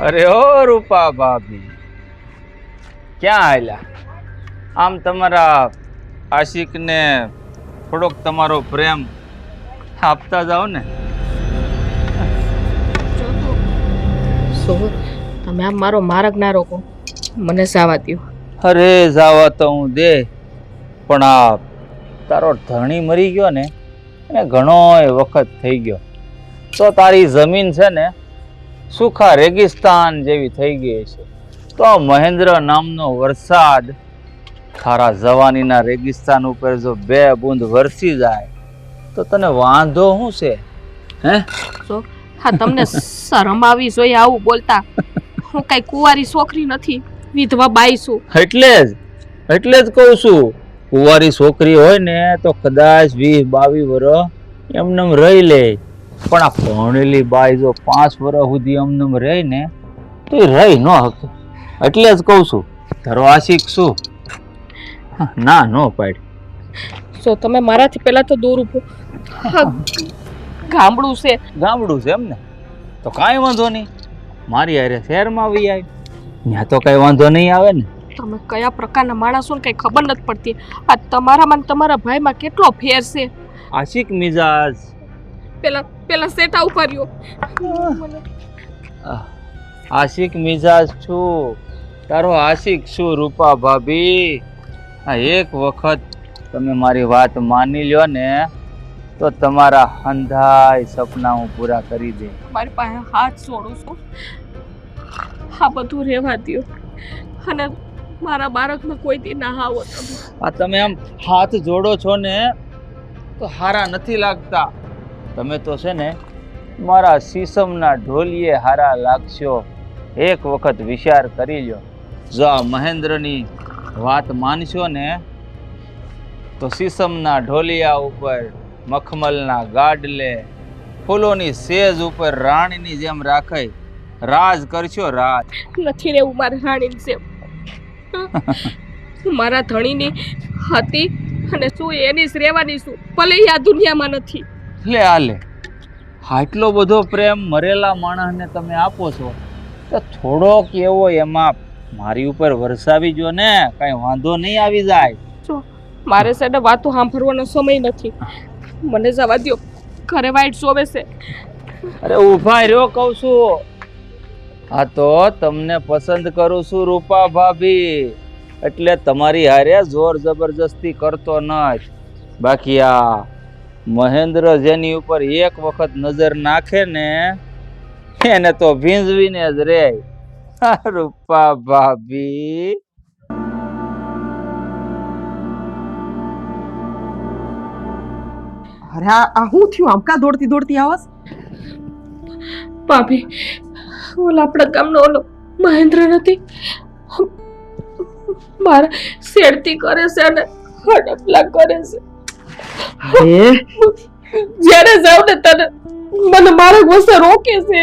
અરે ઓ રૂપા ભાભી, ક્યાં આયલા? આમ તમારા આશિકને થોડોક તમારો પ્રેમ આપતા જાઓ ને. શું તમે આમ મારો માર્ગ ના રોકો, મને સાવા દ્યો. અરે જાવા તો હું દે, પણ આ તારો ધણી મરી ગયો ને એને ઘણો વખત થઈ ગયો, તો તારી જમીન છે ને સુખા રેગિસ્તાન જેવી થઈ ગઈ છે. તો મહેન્દ્ર નામનો વરસાદ તારા જવાનીના રેગિસ્તાન ઉપર જો 2 બૂંદ વરસી જાય તો તને વાંધો શું છે? હે હા, તમને શરમ આવી જોઈએ આવું બોલતા? હું કઈ કુંવારી છોકરી નથી, વિધવા બાઈ છું. એટલે જ કહું છું, કુંવારી છોકરી હોય ને તો કદાચ 20-22 વર્ષ એમનેમ રહી લે, પણ આ ભણેલી બાઈ જો 5 વર્ષ સુધી એમનેમ રહી ને તો એ રહી ન શકે. એટલે જ કહું છું, તારો આશિક શું ના નો પાડ. સો તમે મારાથી પહેલા તો દૂર ઉભો. ગામડું છે એમ ને? તો કાંઈ વાંધો નહીં, મારી હારે શહેરમાં આવી આવી, ત્યાં તો કઈ વાંધો નહીં આવે ને. તમે કયા પ્રકારના માણસો ને કઈ ખબર નથી પડતી. આ તમારામાં ને તમારા ભાઈમાં કેટલો ફેર છે. આશિક મિજાજ પેલા સેટા ઉપર રહ્યો. આશિક મિજાજ છું, તારો આશિક છું રૂપા ભાભી. આ એક વખત તમે મારી વાત માની લ્યો ને તો તમારા અંધાય સપના હું પૂરા કરી દે. મારી પાસે હાથ છોડું છું, આ બધું રહેવા દ્યો, અને મારા બાળકમાં કોઈ દી ના આવો તમે. આ તમે આમ હાથ જોડો છો ને તો હારા નથી લાગતા. તમે તો છે ને મારા સીસમના ઢોલિયે હારા લાગશો. એક વખત વિચાર કરી લ્યો, જો આ મહેન્દ્રની વાત માનશો ને તો સીસમના ઢોલિયા ઉપર મખમલના ગાડલે, ફૂલોની સેજ ઉપર રાણીની જેમ રાખી રાજ કરશો. રાજ નથી રહેવું મારે રાણીની જેમ. મારા ધણીની હતી અને શું એની જ રહેવાની છું, ભલે આ દુનિયામાં નથી. લે આલે, આટલો બધો પ્રેમ મરેલા માણસને તમે આપો છો તો થોડોક એવો એમાં મારી ઉપર વરસાવી જો ને, કઈ વાંધો નહીં આવી જાય. જો મારે સાથે વાતો સાંભળવાનો સમય નથી, મને જવા દ્યો, ઘરે વાઈટ શોભે છે. અરે ઊભા રહ્યો કહું છું. હા તો તમને પસંદ કરું છું રૂપા ભાભી, એટલે તમારી હારે જોર જબરજસ્તી કરતો નથી. બાકી આ મહેન્દ્ર જેની ઉપર એક વખત નજર નાખે ને એને તો ભીંજવીને જ રે. રૂપા ભાભી અરે આ હું થયું? આમ કા દોડતી દોડતી આવસ? ભાભી, ઓલા આપણા ગામનો ઓલો મહેન્દ્ર નથી, મારા શેરતી કરે છે અને હડપલા કરે છે. જ્યારે જાવ ને તને મને મારા ગુસ્સે રોકે છે.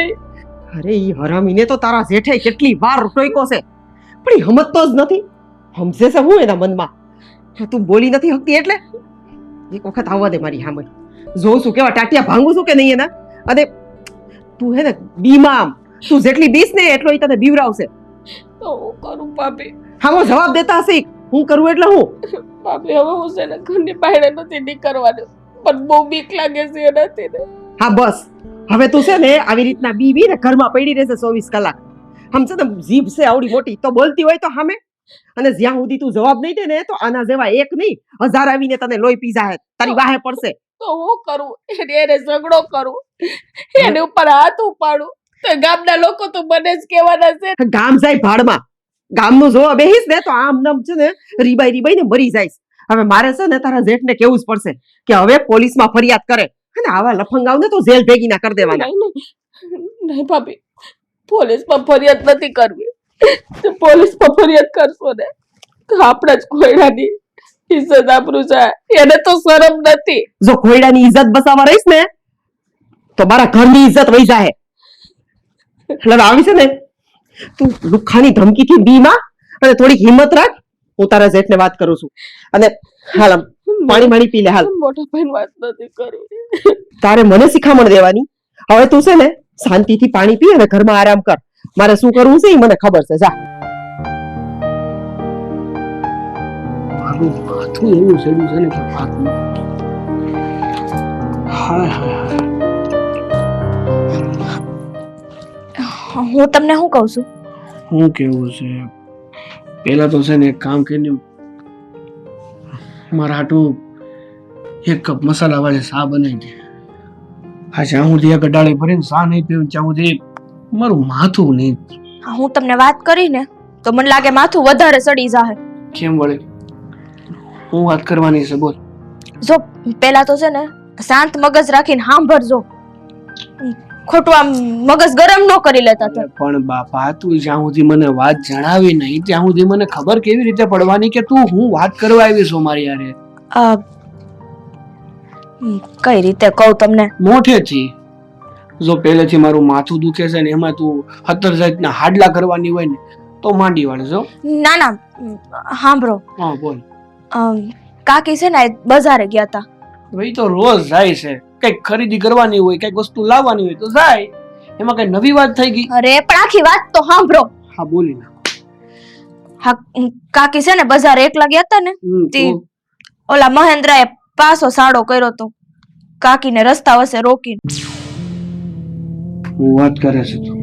અરે ઈ હરામીને તો તારા જેઠે કેટલી વાર ટોયકો છે, પણ ઈ સમજતો જ નથી. સમજે છે હું એના મનમાં? તું બોલી નથી શકતી એટલે એક વખત આવવા દે મારી સામે, જોઉં છું કેવા ટાટિયા ભાંગું છું કે નહીં એના. અને તું હે ને બીમામ, તું જેટલી બીસ ને એટલો ઈ તને બીવરાવશે. તો હું કરું ભાભી? હા, હું જવાબ દેતા શીખ. હું કરું એટલે હું? ભાભી, હવે હું છે ને ઘરની બહાર નથી નીકળવાનું, પણ બહુ બીક લાગે છે એનાથી ને. હા બસ, હવે તું છે ને આવી રીતના બીવી ને ઘરમાં પડી રહેશે 24 કલાક. આમ છે ને જીભ છે આવડી મોટી, તો બોલતી હોય તો સામે, અને જ્યાં સુધી તું જવાબ નહીં દે ને તો આના જેવા એક નહીં 1000 આવીને તને લોહી પી જાહે, તારી વાહે પડશે. તો હું કરું? એને ઝઘડો કરું, એની ઉપર હાથ ઉપાડું તો ગામના લોકો તો મને જ કહેવાના છે. ગામ જાય ભાડમાં, ગામનું જોવા બેહીશ ને તો આમ નામ છે ને રીબાઈ રીબાઈ ને મરી જાઈશ. હવે મારે છે ને તારા જેઠને કેવું જ પડશે કે હવે પોલીસમાં ફરિયાદ કરે, અને આવા લફંગાવને તો જેલ ભેગી ના કરી દેવાના. નહીં ભાભી, પોલીસમાં ફરિયાદ નથી કરવી. પોલીસમાં ફરિયાદ કરશો ને તો આપણા જ ખોયડાની ઇજ્જત આબરૂ જાય, એને તો શરમ નથી. જો ખોયડાની ઇજ્જત બસાવવા રહીશ ને તો મારા ઘરની ઇજ્જત વહી જાય. એટલે આવી છે ને તું લુખાની ધમકીથી બીમાં અને થોડીક હિંમત રાખ. હું તારા જેઠને વાત કરું છું. અને હાલ આમ પાણી પી લે. હાલ, મોટા ભાઈ વાત નથી કરવી. તારે મને શિખામણ દેવાની. હવે તું છે ને શાંતિથી પાણી પી અને ઘરમાં આરામ કર. મારે શું કરવું છે એ મને ખબર છે. જા. મારું માથું એવું ચડ્યું છે ને કે વાત ન. હાય હાય હાય. હું તમને શું કહું છું? શું કેવું છે? પેલા તો છે ને એક કામ કરીને મારા હાટું 1 કપ મસાલા વાળી ચા બનાવી દે. આ જ્યાં સુધી એક અડાળી ભરીને ચા નહીં પીવું ત્યાં સુધી મારું માથું નહીં. હું તમને વાત કરી ને તો મને લાગે માથું વધારે સડી જાહે. કેમ વળે? હું વાત કરવાની છે બોલ. જો પેલા તો છે ને શાંત મગજ રાખીને સાંભળજો. ખોટું આમ મગજ ગરમ ન કરી લેતા તો. પણ બાપા તું જ્યાં સુધી મને વાત જણાવી નહીં ત્યાં સુધી મને ખબર કેવી રીતે પડવાની કે તું હું વાત કરવા આવી છો મારી યારે? કઈ રીતે કહું તમને? મોઢેથી. જો પહેલેથી મારું માથું દુખે છે ને એમાં તું 17 જાતના હાડલા કરવાની હોય ને તો માંડી વાળે જો. ના ના સાંભળો. હા બોલ. કાકી છે ને બજારે ગયા હતા. ભાઈ તો રોજ જાય છે, કઈક ખરીદી કરવાની હોય, કઈક વસ્તુ લાવવાની હોય તો જાય. એમાં કઈ નવી વાત થઈ ગઈ? અરે પણ આખી વાત તો સાંભળો. હા બોલી ના. હા કાકી છે ને બજારે એકલા ગયા હતા ને તે ઓલા મહેન્દ્રએ પાછો સાડો કર્યો તો કાકીને રસ્તા વચ્ચે રોકીને. હું વાત કરે છે તું?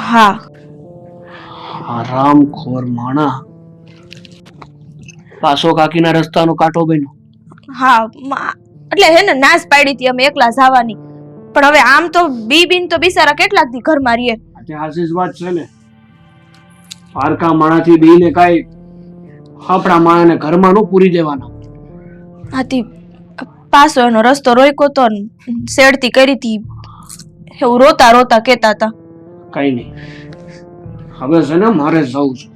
હા. હરામખોર માણા. પાછો કાકીના રસ્તાનો કાંટો બન્યો. હા એટલે હે ને નાશ પાડી હતી અમે એકલા જવાની. પણ હવે આમ તો બીબીન તો બિચારા કેટલાક દી ઘરમાં રહીએ. આજે આશી જ વાત છે ને. પારકા માણાથી બીને કાઈ આપણા માણાને ઘરમાં નો પૂરી દેવાના. આથી પાછો એનો રસ્તો રોક્યો તો શેડતી કરી હતી એવું રોતા રોતા કહેતા હતા. કઈ નહીં, હવે છે ને મારે જવું છે.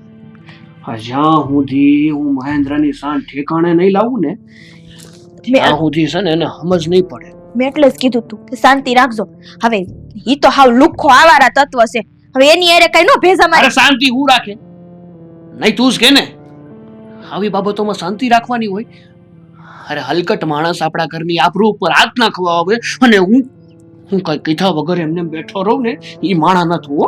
જ્યાં સુધી હું મહેન્દ્રની શાન ઠેકાણે નહીં લાવું ને ત્યાં સુધી છે ને એને સમજ નહીં પડે. મેં એટલે જ કીધું તું કે શાંતિ રાખજો. હવે ઈ તો હાવ લુખ્ખો આવારા તત્વ છે. હવે એની એરે કઈ નો ભેજા મારે. અરે શાંતિ હું રાખે? નહીં તું જ કે ને આવી બાબતોમાં શાંતિ રાખવાની હોય. અરે હલકટ માણસ આપણા ઘરની આબરૂ ઉપર હાથ નાખવા આવે અને હું કઈ કીધા વગર એમને બેઠો રહું ને ઈ માણા નથી હો.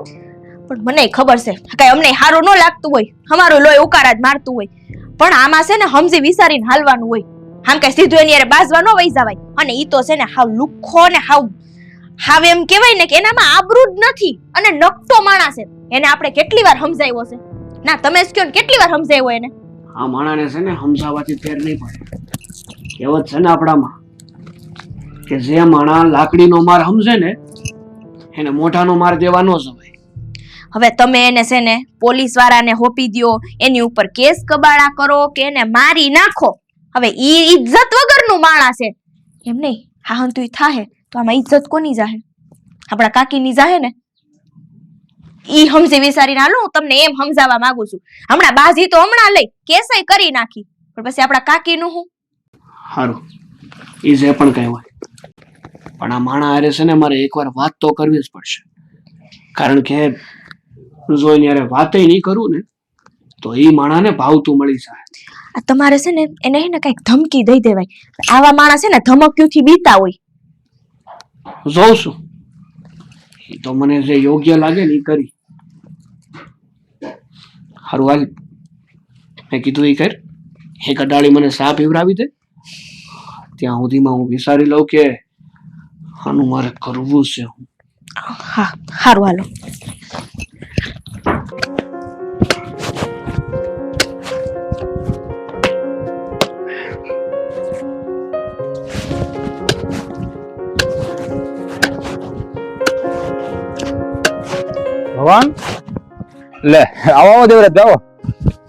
પણ મને ખબર છે કઈ અમને સારું ન લાગતું હોય, અમારું લોહી ઉકાળા જ મારતું હોય, પણ આમાં છે ને સમજી વિચારીને હાલવાનું હોય. આમ કઈ સીધું એની અરે બાજવા ન વહી જવાય. અને ઈ તો છે ને હાવ લુખ્ખો ને હાવ એમ કહેવાય ને કે એનામાં આબરૂ જ નથી અને નકટો માણસ છે. એને આપણે કેટલી વાર સમજાવ્યો છે? ના તમે જ કયો ને કેટલી વાર સમજાવ્યો એને? આ માણાને છે ને સમજાવવાથી ફેર નહીં પડે. કહેવત છે ને આપણામાં કે જે માણા લાકડીનો માર સમજે ને એને મોઢાનો માર દેવા ન જવાય. હવે તમે એને છે ને પોલીસ વાળાને હોપી દ્યો, એની ઉપર કેસ કબાડા કરો કે એને મારી નાખો. હવે ઈ ઇજ્જત વગરનું માણસ છે. એમ નહીં હા હંતુય થાહે તો આમાં ઇજ્જત કોની જાહે? આપણા કાકીની જાહે ને. ઈ સમજી વિચારીને હાલો હું તમને એમ સમજાવવા માંગુ છું. હમણાં બાજી તો હમણાં લઈ કેસય કરી નાખી, પણ પછી આપણા કાકીનું હું? સારું એ જે પણ કઈ હોય, પણ આ માણા હારે છે ને મારે એકવાર વાત તો કરવી જ પડશે. કારણ કે જો એની હારે વાતે નહીં કરું ને તો એ માણાને ભાવતું મળી જાય. આ તમારે છે ને એને હે ને કઈક ધમકી દઈ દેવાય. આવા માણસ છે ને ધમકીઓથી બીતા હોય. જોઉં છું એ તો મને જે યોગ્ય લાગે ને એ કરી. હારું હાલ મેં કીધું એ કર. એક અડાળી મને સા પીવડાવી દે. ત્યાં સુધીમાં હું વિચારી લઉં કે આનું મારે કરવું છે. હા સારું હાલો. ભગવાન લે આવો આવો દેવરાજ આવો.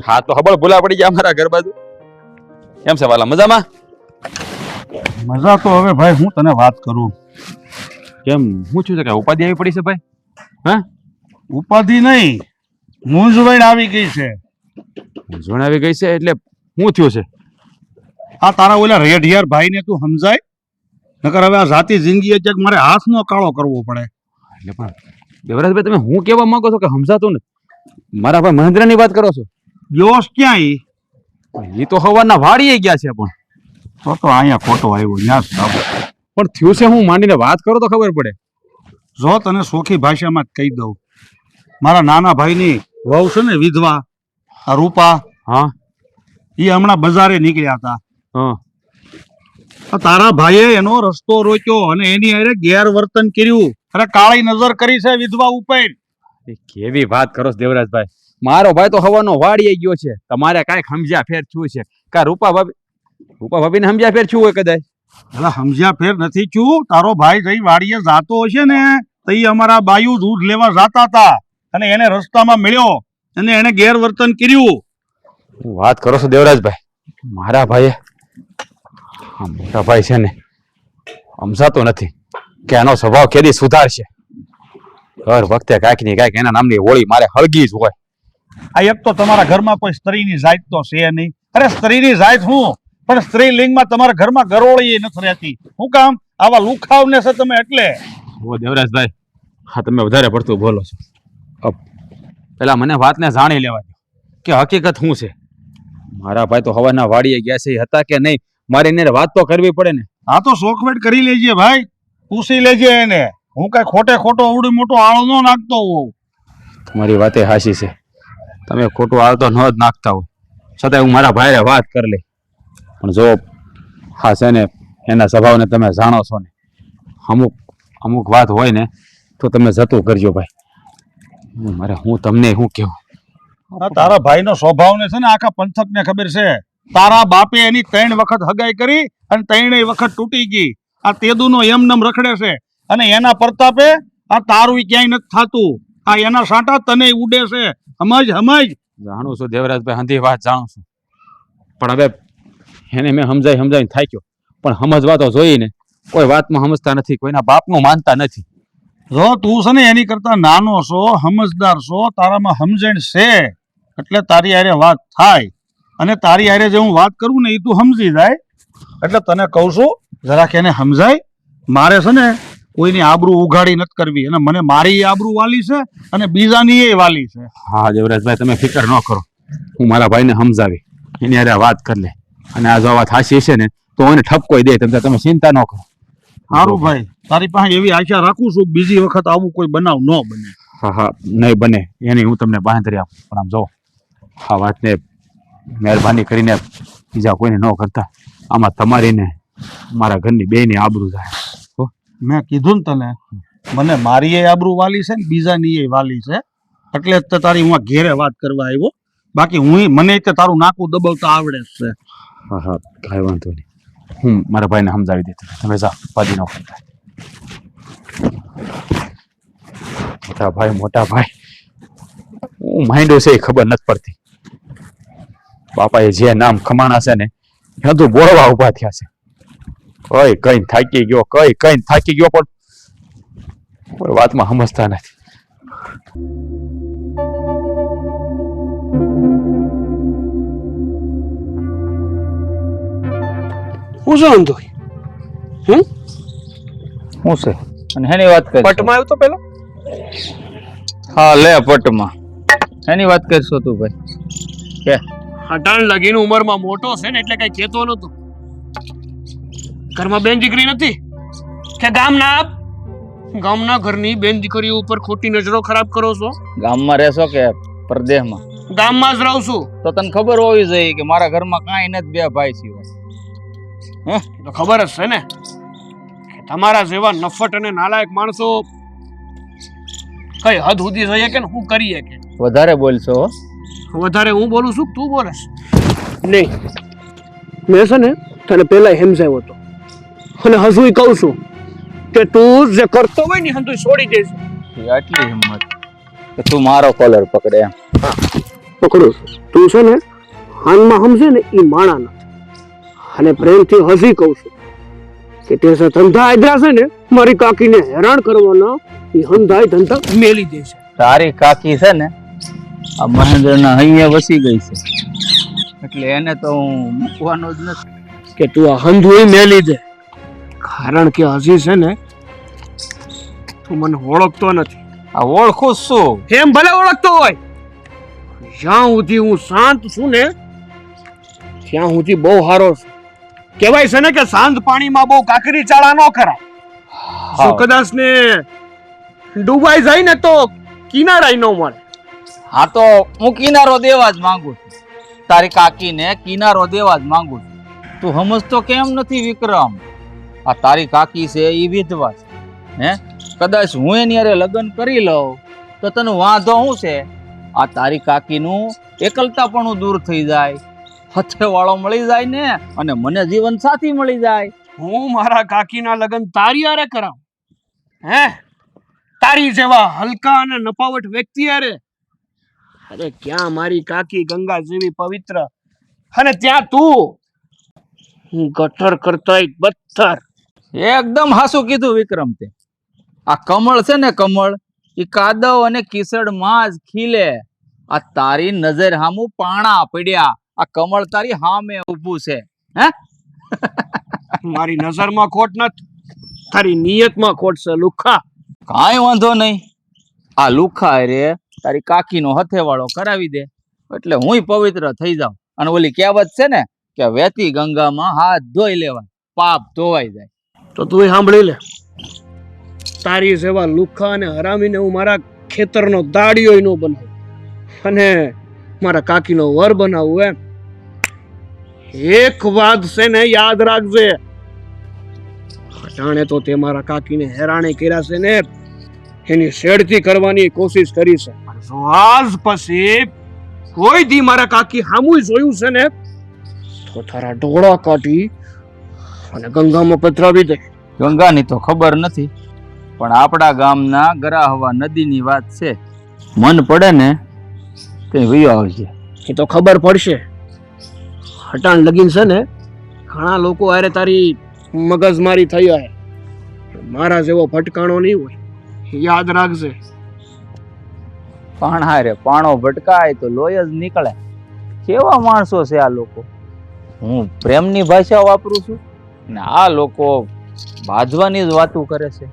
હા તો ખબર ભૂલા પડી ગયા અમારા ઘર બાજુ. કેમ છે વાલા, મજામાં? મજા તો હવે ભાઈ હું તને વાત કરું. કેમ હું છું કે ઉપાધિ આવી પડી છે ભાઈ? હા ઉપાધિ નહીં, મૂંઝવણ આવી ગઈ છે. મૂંઝવણ આવી ગઈ છે એટલે શું થયું છે? આ તારા ઓલા રેઢિયાર ભાઈને તું સમજાય, નકર હવે આ જાતિ જિંદગી ક્યાંક મારે હાથનો કાળો કરવો પડે. એટલે પણ દેવરાજભાઈ તમે હું કેવા માંગો છો કે સમજાતું ને? મારા ભાઈ મહેન્દ્રની વાત કરો છો? જોશ ક્યાં એ તો હવાના વાડીએ ગયા છે. પણ તો અહીંયા ખોટો આવ્યો ન્યાસ બાબુ. પણ થયું છે હું માંડીને વાત કરો તો ખબર પડે. જો તને સોખી ભાષામાં જ કહી દઉં, મારા નાના ભાઈની વહુ છે ને વિધવા, આ રૂપા, હા એ હમણાં બજારે નીકળ્યા હતા. હા આ તારા ભાઈએ એનો રસ્તો રોક્યો અને એની હારે ગેરવર્તન કર્યું. અરે કાળી નજર કરી છે વિધવા ઉપર. એ કેવી વાત કરો છો દેવરાજભાઈ? મારો ભાઈ તો હવાનો વાડીએ ગયો છે. તમારે કાંઈક સમજ્યા ફેર થયું છે કા રૂપા ભાભીને સમજ્યા ફેર થયું હોય કદાચ? એટલે સમજ્યા ફેર નથી છું. તારો ભાઈ જઈ વાડીએ જાતો હશે ને તો ઈ અમારા બાયુ દૂધ લેવા જાતા હતા અને એને રસ્તામાં મળ્યો અને એને ગેરવર્તન કર્યું. હું વાત કરો છો દેવરાજભાઈ? મારા ભાઈએ આ મોટા ભાઈ છે ને સમજાતો નથી કે આનો સ્વભાવ કેદી સુધારશે. દર વખતે કાંઈક ની કાંઈક એના નામની હોળી મારે હળગી જ હોય. આ એક તો તમારા ઘરમાં કોઈ સ્ત્રીની જાત તો છે નહીં. અરે સ્ત્રીની જાત હું, પણ સ્ત્રીલિંગમાં તમારા ઘરમાં ગરોળી નથી રહેતી. શું કામ આવા લુખાવને છે તમે? એટલે ઓ દેવરાજભાઈ, હા તમે વધારે પડતું બોલો છો. પેલા મને વાતને જાણી લેવા દો કે હકીકત શું છે. મારા ભાઈ તો હવાના વાડીએ ગયા છે, એ હતા કે નહીં? મારે એને વાત તો કરવી પડે ને. આ તો શોખવેટ કરી લેજે ભાઈ, પૂછી લેજે એને. હું કઈ ખોટે ખોટો અવડી મોટો આળો ન નાખતો હોઉં. તમારી વાતે હાચી છે, તમે ખોટું હાલતો ન જ નાખતા હોય છતાં હું મારા ભાઈને વાત કરી લઈ. પણ જો હા છે ને એના સ્વભાવને તમે જાણો છો ને, અમુક વાત હોય ને તો તમે જતું કરજો ભાઈ. મારે હું તમને શું કહેવું? આ તારા ભાઈનો સ્વભાવને છે ને આખા પંથકને ખબર છે. તારા બાપે એની 3 વખત હગાઈ કરી અને 3 વખત તૂટી ગઈ. આ તેદુનો એમનેમ રખડે છે અને એના પ્રતાપે આ તારું ક્યાંય નથી થાતું. આ એના સાંટા તને ઉડે છે. સમજ. જાણું છું દેવરાજભાઈ, હંધી વાત જાણું છું, પણ હવે એને મેં સમજાવીને થાક્યો. પણ સમજવા તો જોઈએ ને. કોઈ વાતમાં સમજતા નથી, કોઈના બાપનું માનતા નથી. જો તું છે ને એની કરતા નાનો છો, સમજદાર છો, તારામાં સમજણ છે એટલે તારી હારે વાત થાય. અને તારી હારે જે હું વાત કરું ને એ તું સમજી જાય. એટલે તને કહું છું જરાક એને સમજાય. મારે છે ને કોઈની આબરૂ ઉઘાડી નથી કરવી, અને મને મારી આબરૂ વાલી છે અને બીજાની એ વાલી છે. હા દેવરાજભાઈ, તમે ફિકર ન કરો, હું મારા ભાઈને સમજાવી એની હારે વાત કરી લે. અને આ જો વાત હાચી છે ને તો એને ઠપકો દે. તમે ચિંતા ન કરો. સારું ભાઈ, તારી પાસે એવી આશા રાખું છું બીજી વખત આવું કોઈ બનાવ ન બને. હા નહીં બને એની હું તમને બાંધરી આપું. પણ આમ જો આ વાતને મહેરબાની કરીને બીજા કોઈને ન કરતા. આમાં તમારી ને મારા ઘરની બેયની આબરૂ જાય. મેં કીધું ને તને, મને મારી એ આબરૂ વાલી છે ને બીજાની એ વાલી છે, એટલે જ તારી હું ઘેરે વાત કરવા આવ્યો. બાકી મને તારું નાકું દબાવતા આવડે જ છે. હા કાંઈ વાંધો નહીં, હું મારા ભાઈને સમજાવી દેતો. તમે જાઓ, પાદી ન કરતા. મોટા ભાઈ હું માંડ્યો છે એ ખબર નથી પડતી. બાપાએ જે નામ ખમાણા છે ને એ તો બોળવા ઉભા થયા છે. કઈ થાકી ગયો પણ કોઈ વાતમાં સમજતા નથી. હું શું અંધો શું છે અને એની વાત કરી? પટમાં આવ્યો તો પેલો. હા લે પટમાં એની વાત કરશો તું ભાઈ? કે અટાણ લગીની ઉંમરમાં મોટો છે ને એટલે કઈ કહેતો નતો. ઘરમાં બેન દીકરી નથી કે ગામના ઘરની બેન દીકરીઓ ઉપર ખોટી નજરો ખરાબ કરો છો? ગામમાં રહેશો કે પરદેશમાં? ગામમાં જ રહું છું. તો તને ખબર હોવી જોઈએ કે મારા ઘરમાં કાંઈ નથી, 2 ભાઈ સિવાય. તો ખબર જ છે ને કે તમારા જેવા નફટ અને નાલાયક માણસો કઈ હદ સુધી જઈએ કે શું કરીએ કે? વધારે બોલશો હો. વધારે હું બોલું છું તું બોલસ નહીં? મેં છે ને તને પહેલા સમજાવ્યો હતો અને હજુ કહું છું કે તું જે કરતો હોય ને હંતુ છોડી દેશ. આટલી હિંમત કે તું મારો કોલર પકડે એમ? પકડું તું છે ને હાનમાં સમજે ને એ માણાના. અને પ્રેમથી હજી કહું છું કે તે જે ધંધા આદરા છે ને મારી કાકીને હેરાન કરવાના એ હંધાય ધંધા મેલી દે છે. તારી કાકી છે ને આ મહેન્દ્રના અહીંયા વસી ગઈ છે એટલે એને તો હું મૂકવાનો જ નથી કે તું આ હંધુય મેલી દે. કારણ કે હજી છે ને તું મને ઓળખતો નથી. આ ઓળખું શું? એમ ભલે ઓળખતો હોય, જ્યાં સુધી હું શાંત છું ને ત્યાં સુધી બહુ હારો છું. કહેવાય છે ને કે શાંત પાણીમાં બહુ કાકરી ચાળા ન કરાય. જો કદાચ ને ડૂબાઈ જાય ને તો કિનારાય ન મળે. હા તો હું કિનારો દેવા જ માંગુ છું. તારી કાકીને કિનારો દેવા જ માંગુ છું. તું સમજતો કેમ નથી વિક્રમ? આ તારી કાકી છે એ વિધવા છે. હે, કદાચ હું એની હારે લગ્ન કરી લઉં તો તને વાંધો શું છે? આ તારી કાકીનું એકલતાપણું દૂર થઈ જાય, હથેવાળો મળી જાય ને, અને મને જીવન સાથી મળી જાય. હું મારા કાકીના લગ્ન તારી હારે કરાવું? હે, તારી જેવા હલકા અને નપાવટ વ્યક્તિ હારે? અરે ક્યાં મારી કાકી ગંગા જેવી પવિત્ર, અને ત્યાં તું હું ગટર કરતાય બદતર. એકદમ હાસું કીધું વિક્રમ તે. આ કમળ છે ને, કમળ એ કાદવ અને કીસડમાં જ ખીલે. આ તારી નજર હામું પાણા પડ્યા, આ કમળ તારી હામે ઊભું છે. હે, મારી નજરમાં ખોટ નથી, તારી નિયતમાં ખોટ છે લુખા. કાંઈ વાંધો નહીં. આ લુખા રે તારી કાકીનો હથેવાળો કરાવી દે એટલે હુંય પવિત્ર થઈ જાઉં. અને ઓલી કહેવત છે ને કે વહેતી ગંગામાં હાથ ધોઈ લેવાય, પાપ ધોવાઈ જાય. તો તું સાંભળી લે, તારી જેવા લુખા અને હરામીને હું મારા ખેતરનો દાડિયો ન બનાવું અને મારા કાકીનો વર બનાવું. એમ એક વાત છે ને યાદ રાખજે, જાણે તો તે મારા કાકીને હેરાને કર્યા છે ને એની શેડતી કરવાની કોશિશ કરી છે. જો આજ પછી કોઈ દી મારા કાકી હામુય જોયું છે ને તો તારા ઢોળા કાઢી અને ગંગામાં પધરાવી દે. ગંગાની તો ખબર નથી, પણ આપણા ગામના ગરાહવા નદીની વાત છે. મન પડે ને તે વયો આવજે. એ તો ખબર પડશે. હટાણ લગીન છે ને ઘણા લોકો હારે તારી મગજમારી થઈ હોય, મારા જેવો ભટકાણો નહીં હોય, યાદ રાખજે. પાણા રે પાણો ભટકાય તો લોહી જ નીકળે. કેવા માણસો છે આ લોકો! હું પ્રેમની ભાષા વાપરું છું ને આ લોકો બાજવાની જ વાતો કરે છે.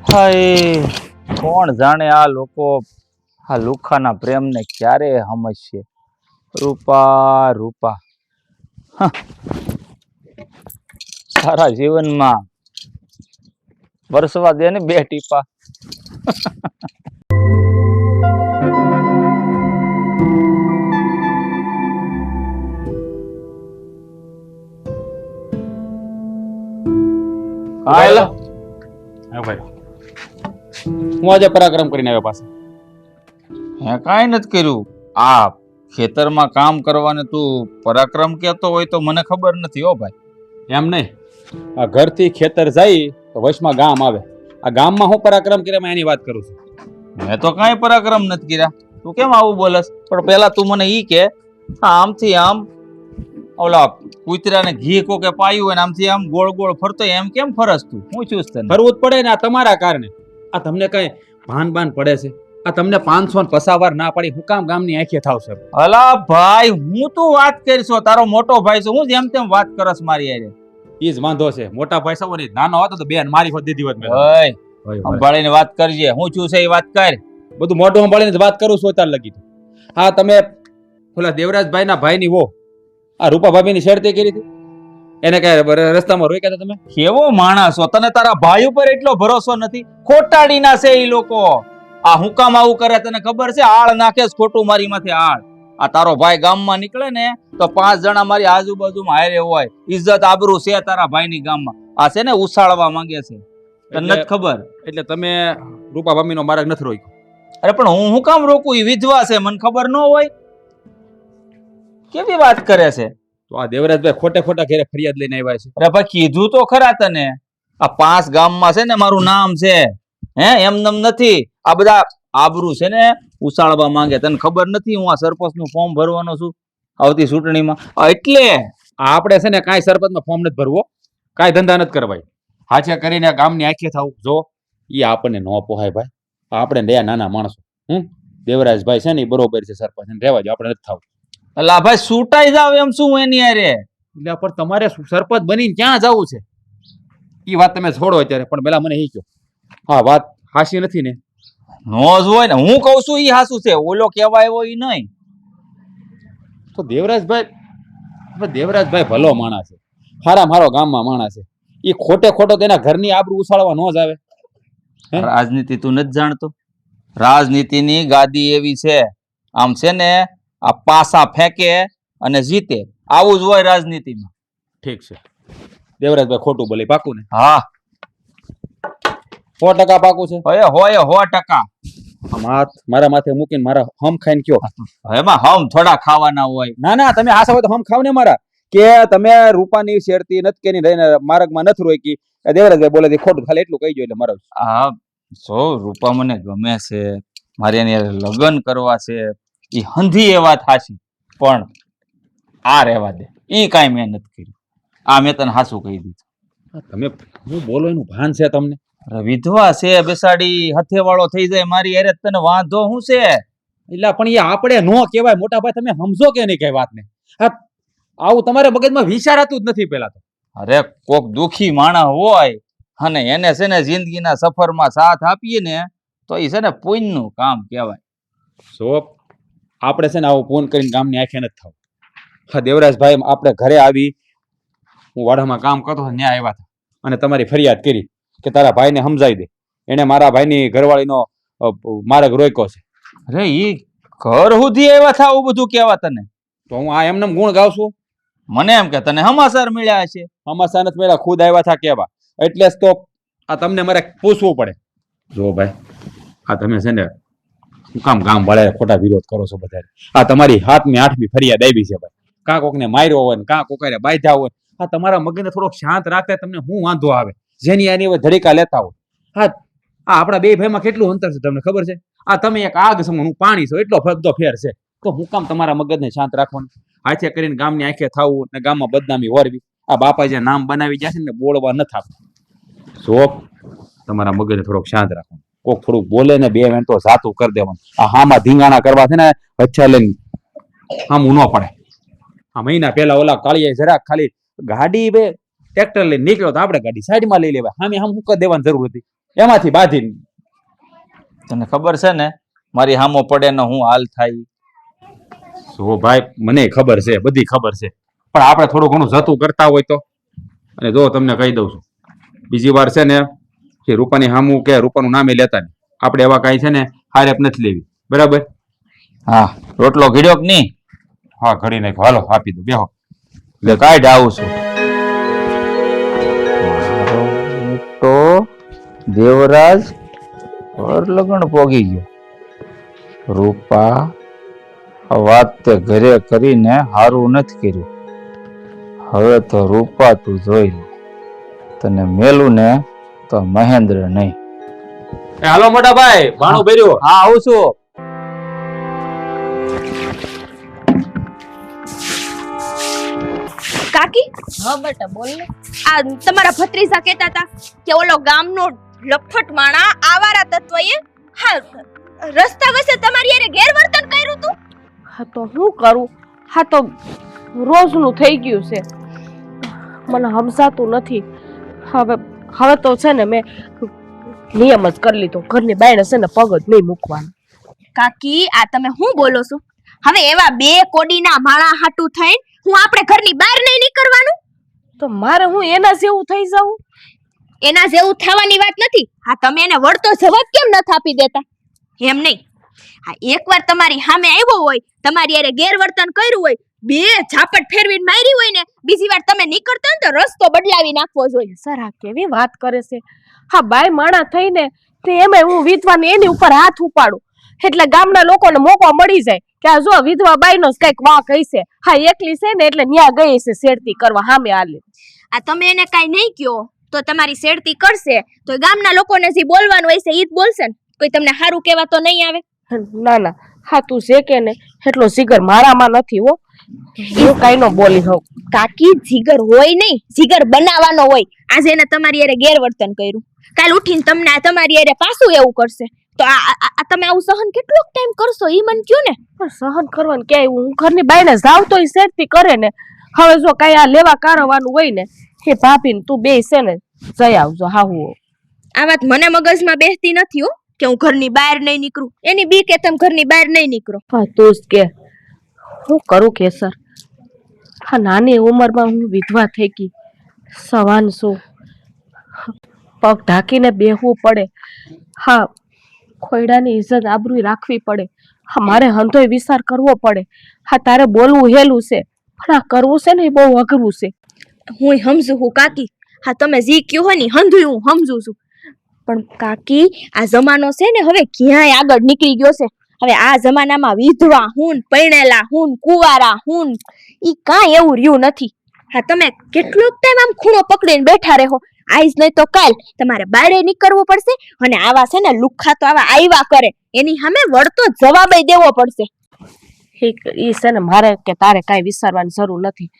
હાય, કોણ જાણે આ લોકો આ લુખાના પ્રેમને ક્યારે સમજશે. રૂપા રૂપા, સારા જીવનમાં વરસવા દે ને બે ટીપા. હું આજે પરાક્રમ કરીને આવ્યો પાસે. હે, કાંઈ નથી કર્યું. આ ખેતરમાં કામ કરવાને તું પરાક્રમ કહેતો હોય તો મને ખબર નથી હો ભાઈ. એમ નહીં, આ ઘરથી ખેતર જાય તો વચમાં ગામ આવે. આ ગામમાં હું પરાક્રમ કર્યા એની વાત કરું છું. મેં તો કાંઈ પરાક્રમ નથી કર્યા. તું કેમ આવું બોલસ? પણ પેલા તું મને ઈ કે, આમથી આમ ઓલા કૂતરાને ઘી કોકે પાયું હોય ને આમથી આમ ગોળ ગોળ ફરતો એમ કેમ ફરસ તું? હું છું તને ફરવું જ પડે ને, આ તમારા કારણે. આ તમને કઈ ભાન બાન પડે છે? આ તમને 550 વાર ના પડી, હું કામ ગામની આંખે થાવ છે? અલા ભાઈ, હું તું વાત કરીશો, તારો મોટો ભાઈ છે, હું જેમ તેમ વાત કરસ મારી યારે. ઈ જ વાંધો છે. મોટા પૈસા હોય, નાનો હતો તો બેન મારી હોત દીધી હોત મેં. ઓય, સંભાળીને વાત કરજે. હું છું છે એ વાત કર. બધું મોઢું સંભાળીને જ વાત કરું છું અત્યાર લગી. હા, તમે ઓલા દેવરાજભાઈ ના ભાઈ ની વો આ રૂપા ભાભી ની શેરતી કરી હતી, એને કઈ રસ્તામાં રોક્યા હતા તમે? કેવો માણસ છો તને! તારા ભાઈ ઉપર એટલો ભરોસો નથી? ખોટાડીના છે એ લોકો. આ હું કામ આવું કરે તને ખબર છે? આળ નાખે છે ખોટું મારી માથે આળ. આ તારો ભાઈ ગામમાં નીકળે ને તો 5 જણા મારી આજુબાજુમાં હારે હોય. ઇજ્જત આબરૂ છે તારા ભાઈની ગામમાં. આ છે ને ઉછાળવા માંગે છે, તને નથી ખબર? એટલે તમે રૂપા ભાભી નો માર્ગ નથી રોક્યો? અરે પણ હું કામ રોકું? એ વિધવા છે, મને ખબર ન હોય? કેવી વાત કરે છે? તો આ દેવરાજભાઈ ખોટે ખોટા ઘેરે ફરિયાદ લઈને આવ્યા છે. અરે ભાઈ, કીધું તો ખરા તને. આ 5 ગામમાં છે ને મારું નામ છે. હે, એમનેમ નથી. આ બધા આબરૂ છે ને ઉછાળવા માંગે. તને ખબર નથી હું આ સરપંચનું ફોર્મ ભરવાનો છું આવતી ચૂંટણીમાં? એટલે આપણે છે ને કાંઈ સરપંચમાં ફોર્મ નથી ભરવો, કાંઈ ધંધા નથી કરવાય. હાચા કરીને ગામની આંખે થાવ. જો એ આપણને ન પોહાય ભાઈ. આપણે રહ્યા નાના માણસો. દેવરાજભાઈ છે ને એ બરોબર છે સરપંચ, રહેવા દો, આપણે નથી થાવ. અલા ભાઈ, છૂટાઈ જાવ એમ શું એની હારે? એટલે પણ તમારે સરપંચ બનીને ક્યાં જવું છે એ વાત તમે છોડો અત્યારે. પણ પેલા મને એ કહો, હા વાત હાસી નથી ને? નો જ હોય ને, હું કઉ છું ઈ હાસું છે, ઓલો કેવા આવ્યો ઈ નહીં. તો દેવરાજભાઈ ભલો માણસ છે, હારા મારો ગામમાં માણસ છે. એ ખોટે ખોટો તેના ઘરની આબરૂ ઉછાળવા ન જ આવે. રાજનીતિ તું નથી જાણતો? રાજનીતિની ગાદી એવી છે, આમ છે ને આ પાસા ફેંકે અને જીતે, આવું જ હોય રાજનીતિમાં. ઠીક છે દેવરાજભાઈ, ખોટું બોલી પાકું ને? હા 100% પાકું છે. હોય હોય 100%. આમ હાથ મારા માથે મૂકીને મારા હમ ખાઈને કયો. એમાં હમ થોડા ખાવાના હોય. ના ના, તમે આશા હોય તો હમ ખાવ ને મારા, કે તમે રૂપાની શેરતી નથી કેની રહીને માર્ગમાં નથી રોકી. દેવરાજભાઈ બોલે છે ખોટું, ખાલી એટલું કહી દો એટલે મારો. હા જો રૂપા મને ગમે છે, મારે એની હારે લગ્ન કરવા છે, એ હંધી એ વાત હાચી, પણ આ રહેવા દે, એ કાંઈ મેં નથી કર્યું. આ મેં તને હાચું કહી દીધું. તમે હું બોલો એનું ભાન છે તમને? અરે વિધવા છે બેસાડી, હથેવાળો થઈ જાય મારી હારે, તને વાંધો શું છે? એટલે પણ એ આપણે નો કહેવાય મોટા ભાઈ, તમે સમજો કે નહીં કઈ વાતને? હા, આવું તમારે મગજમાં વિચારાતું જ નથી પેલા તો. અરે કોક દુખી માણસ હોય અને એને છે ને જિંદગીના સફરમાં સાથ આપીએ ને તો એ છે ને પુણ્યનું કામ કહેવાય. સો આપણે છે ને આવું ફોન કરીને ગામની આંખે નથી થવું. હા દેવરાજભાઈ, આપણે ઘરે આવી, હું વાડામાં કામ કરતો હતો, ત્યાં આવ્યા હતા અને તમારી ફરિયાદ કરી કે તારા ભાઈને સમજાવી દે, એને મારા ભાઈની ઘરવાળીનો માર્ગ રોક્યો છે. અરે ઈ ઘર સુધી આવ્યા હતા આવું બધું કહેવા તને? તો હું આ એમને ગુણ ગાઉં છું? મને એમ કે તને સમાચાર મળ્યા છે. અમાસા નથી મેળા, ખુદ આવ્યા હતા કેવા, એટલે જ તો આ તમને મારે પૂછવું પડે. જો ભાઈ, આ તમે છે ને શું કામ ગામ વાળા ખોટા વિરોધ કરો છો બધા? આ તમારી 7મી 8મી ફરિયાદ આવી છે ભાઈ. કાં કોકને માર્યો હોય ને કાં કોકારે બાંધ્યા હોય. આ તમારા મગજને થોડોક શાંત રાખતા તમને શું વાંધો આવે? જેની આની ધડીકા લેતા હોય. હા, આ આપણા બે ભાઈમાં કેટલું અંતર છે તમને ખબર છે? આ તમે એક આગ સમો, હું પાણી છું, એટલો ફરકતો ફેર છે. તો હું કામ તમારા મગજને શાંત રાખવાનું? હાથે કરીને ગામની આંખે થવું ને ગામમાં બદનામી વરવી. આ બાપા જે નામ બનાવી ગયા છે ને બોલવા નથી આપતા. જો તમારા મગજને થોડોક શાંત રાખવાનું. કોક થોડુંક બોલે ને 2 મિનિટ તો જાતું કરી દેવાનું. આ હામાં ધીંગાણા કરવા છે ને વચ્ચે લઈને હામું ન પડે. આ મહિના પહેલા ઓલા કાળીએ જરાક ખાલી ગાડી બે ટ્રેક્ટર લઈને નીકળ્યો તો આપણે ગાડી સાઈડમાં લઈ લેવા, હામે હામ મૂકી દેવાની જરૂર હતી, એમાંથી બાંધીને. તને ખબર છે ને મારી હામો પડે ને હું હાલ થાય? જો ભાઈ, મને ખબર છે, બધી ખબર છે, પણ આપણે થોડું ઘણું જતું કરતા હોય તો. અને જો તમને કહી દઉં છું, બીજી વાર છે ને કે રૂપાની હામું કે રૂપાનું નામે લેતા નહીં. આપણે એવા કાંઈ છે ને હારેપ નથી લેવી, બરાબર? હા, રોટલો ઘીડ્યો કે નહીં? હા, ઘડી નાખો, હાલો આપી દો, બેહો. એટલે કાંઈ આવું છું તો દેવરાજ ઘર લગન પોગી ગયો. રૂપા આ વાત તે ઘરે કરીને હારું નથી કર્યું. હવે તો રૂપા તું જોઈ લે, તને મેલું ને તો મહેન્દ્ર નહીં. હાલો મોટા ભાઈ, ભાણું ભર્યું. હા આવું છું. કાકી, હા બેટા બોલ ને. આ તમારા ભત્રીજા કહેતા હતા કે ઓલો ગામનો લફટ માણા આવારા તત્વએ હા રસ્તા વચ્ચે તમારી હારે ગેરવર્તન કર્યું તું. હા તો હું કરું? હા તો રોજનું થઈ ગયું છે, મને સમજાતું નથી. હવે તો છે ને મેં નિયમ જ કરી લીધો, ઘરની બાયણે છે ને પગ જ નહીં મૂકવાનો. કાકી, આ તમે શું બોલો છો? હવે એવા 2 કોડીના માણા હાટું થઈને હું આપણે ઘરની બહાર નહીં નીકળવાનું? તો મારે હું એના જેવું થઈ જાઉં? એના જેવું થવાની વાત નથી. હા, તમે એને વળતો જવાબ કેમ નથી આપી દેતા? એમ નહીં, આ એકવાર તમારી સામે આવ્યો હોય, તમારી હારે ગેરવર્તન કર્યું હોય, 2 ઝાપટ ફેરવીને મારી હોય ને, બીજી વાર તમે નીકળતા ને તો રસ્તો બદલાવી નાખવો જોઈએ. સર આ કેવી વાત કરે છે? હા, બાય માણા થઈને તે એમાં હું વિધવાને એની ઉપર હાથ ઉપાડું એટલે ગામના લોકોને મોકો મળી જાય કે આ જો વિધવા બાઈનો જ કઈક વાંક હશે. હા, એકલી છે ને એટલે ન્યા ગઈ છે શેરતી કરવા સામે આલે. આ તમે એને કાઈ નહીં કયો તો તમારી શેરતી કરશે તો ગામના લોકોને જે બોલવાનું હશે ઈ જ બોલશે ને. કોઈ તમને સારું કહેવા તો નહીં આવે? ના ના, હા તું છે કે ને એટલો જીગર મારામાં નથી હો, એવું કઈ નો બોલી હોઉં. કાકી, જીગર હોય નહીં, જીગર બનાવવાનો હોય. આજે એને તમારી હારે ગેરવર્તન કર્યું, કાલ ઉઠીને તમને તમારી હારે પાછું એવું કરશે તો આ તમે આવું સહન કેટલો ટાઈમ કરશો ઈ મને કયો ને. પણ સહન કરવાનું ક્યાંય, હું ઘરની બાઈને જાવ તો ઈ શેરતી કરે ને. હવે જો કઈ આ લેવા કારવાનું હોય ને એ ભાભીને તું બે છે ને જઈ આવજો. હા, હું આ વાત મને મગજમાં બેસતી નથી હો કે હું ઘરની બહાર નહીં નીકળું. એની બી કે તમે ઘરની બહાર નહીં નીકળો. હા તું જ કે હું કરું કેસર? હા, નાની ઉંમરમાં હું વિધવા થઈ ગઈ, સવાન છું, પગ ઢાંકીને બેહવું પડે. હા, ખોયડાની ઇજ્જત આબરૂ રાખવી પડે. હા, મારે હંધોય વિચાર કરવો પડે. હા, તારે બોલવું હેલું છે, પણ આ કરવું છે ને એ બહુ અઘરું છે. હું સમજુ હું કાકી. હા, તમે જી કયો હોય ને હંધુય હું સમજુ છું. પણ કાકી, આ જમાનો છે ને હવે ક્યાંય આગળ નીકળી ગયો છે. હવે આ જમાનામાં વિધવા હું, પૈણેલા હું, કુંવારા હું, ઈ કાંઈ એવું રહ્યું નથી. હા, તમે કેટલોક ટાઈમ આમ ખૂણો પકડીને બેઠા રહો. આઈજ નહીં તો કાલ તમારે બારે નીકળવું પડશે. અને આવા છે ને લુખ્ખા તો આવા આવ્યા કરે, એની સામે વળતો જવાબ દેવો પડશે. ઈ છે ને મારે કે તારે કાંઈ વિચારવાની જરૂર નથી.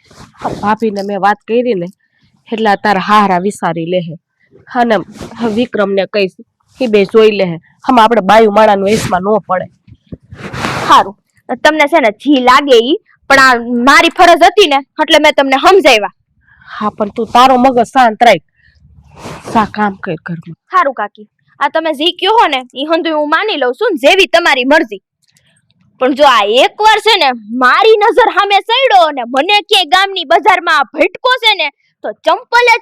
આ ભાભીને મેં વાત કરી ને એટલે આ તારા હારા વિચારી લે. અને વિક્રમને કહીશ, એ બે જોઈ લે. હમ આપણે બાયુ માણાનું એસમાં ન પડે. સારું, તમને છે ને જી લાગે ઈ, પણ આ મારી ફરજ હતી ને એટલે મેં તમને સમજાવ્યા. હા, પણ તું તારો મગજ શાંત રાખ. સા કામ કર ઘરમાં. સારું કાકી, આ તમે જી કયો હો ને ઈ હંધુય હું માની લઉં છું, જેવી તમારી મરજી. પણ જો આ એકવાર છે ને મારી નજર સામે સડ્યો ને મને ક્યાંય ગામની બજારમાં ભટકો છે ને તો ચંપલે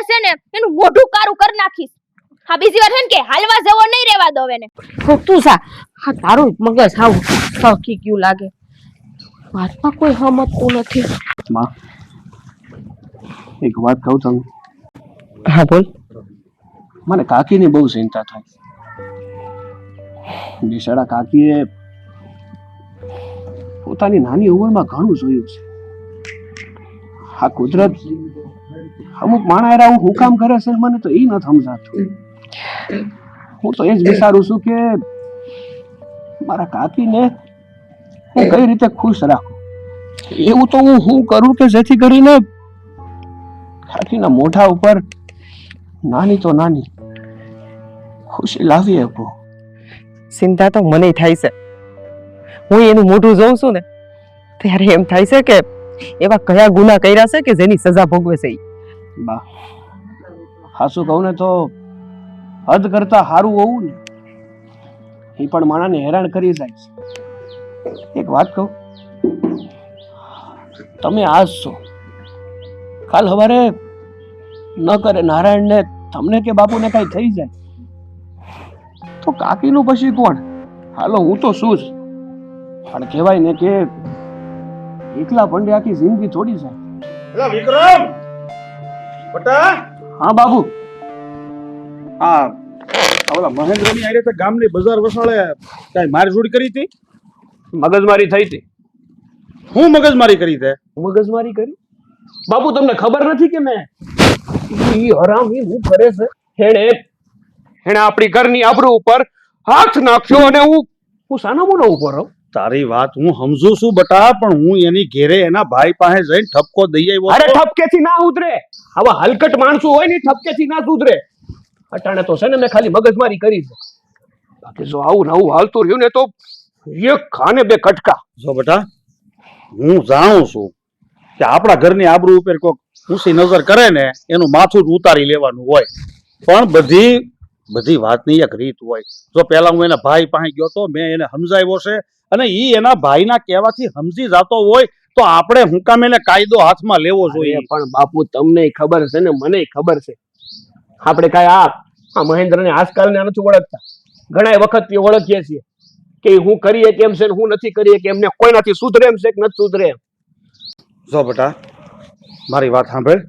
છે ને એનું મોઢું કારું કરી નાખીશ. હા, બીજી વાર છે ને કે હાલવા જવો નહીં રહેવા દો એને. તું સા, હા તારું મગજ આવું સખી ક્યું લાગે. વાતમાં કોઈ સમજતું નથી. માં, એક વાત કહું તમને. હા બોલ. મને કાકીની બહુ ચિંતા થાય. બિચારા કાકીએ પોતાની નાની ઉંમરમાં ઘણું જોયું છે. આ કુદરત અમુક માણસ આવું હું કામ કરે છે મને તો એ નથી સમજાતું. હું તો એ જ વિચારું છું કે મારા કાકીને હું કઈ રીતે ખુશ રાખું. એવું તો હું શું કરું કે જેથી કરીને કાકીના મોઢા ઉપર નાની તો નાની ખુશી લાવી શકું. ચિંતા તો મને થાય છે. હું એનું મોઢું જોઉં છું ને ત્યારે એમ થાય છે કે એવા કયા ગુના કર્યા છે કે જેની સજા ભોગવે છે ઈ. બા, હાસુ કહું ને તો હદ કરતા સારું હોવું ને એ પણ માણાને હેરાન કરી જાય છે. એક વાત કહું, તમે આજ છો, કાલ સવારે ન કરે નારાયણને તમને કે બાપુને કઈ થઈ જાય તો કાકીનું પછી કોણ? હાલો, હું તો શું જ, પણ કહેવાય ને કે એકલા પંડે આખી જિંદગી થોડી જાય. વિક્રમ બટા, હા બાબુ. આ ઓલા મહેન્દ્રની આરે તે ગામની બજાર વસાળે કાંઈ મારઝૂડ કરી હતી? મગજમારી થઈ હતી. હું મગજમારી કરી તે? મગજમારી કરી? બાપુ તમને ખબર નથી કે મેં ઈ હરામી હું કરે છે? એણે આપણી ઘરની આબરૂ ઉપર હાથ નાખ્યો અને હું સાનો મોનો ઉભો રહું. તારી વાત હું સમજુ છું બટા, પણ હું એની ઘેરે એના ભાઈ પાસે જઈને ઠપકો દઈ આવ્યો. અરે ઠપકેથી ના ઉતરે. આવા હલકટ માણસો હોય ને ઠપકેથી ના સુધરે. અટાણે તો છે ને મેં ખાલી મગજમારી કરી છે. બાકી જો આવું નવું હાલતું રહ્યું ને તો એક ખાને બે કટકા. જો બટા, હું જાણું છું કે આપણા ઘરની આબરૂ ઉપર કોઈક ઊંચી નજર કરે ને એનું માથું જ ઉતારી લેવાનું હોય, પણ બધી વાતની એક રીત હોય. જો પેલા હું એના ભાઈ પાસે ગયો તો, મેં એને સમજાવ્યો છે અને ઈ એના ભાઈના કહેવાથી સમજી જતો હોય તો આપણે હું કામ એને કાયદો હાથમાં લેવો જોઈએ. પણ બાપુ તમને ખબર છે ને મને ખબર છે, આપણે કાંઈ આ મહેન્દ્રને આજકાલને નથી ઓળખતા. ઘણા વખતથી ઓળખીએ છીએ કે હું કરીએ કેમ છે ને હું નથી કરીએ કે એમને કોઈનાથી સુધરે એમ છે કે નથી સુધરે એમ. જો બેટા, મારી વાત સાંભળ.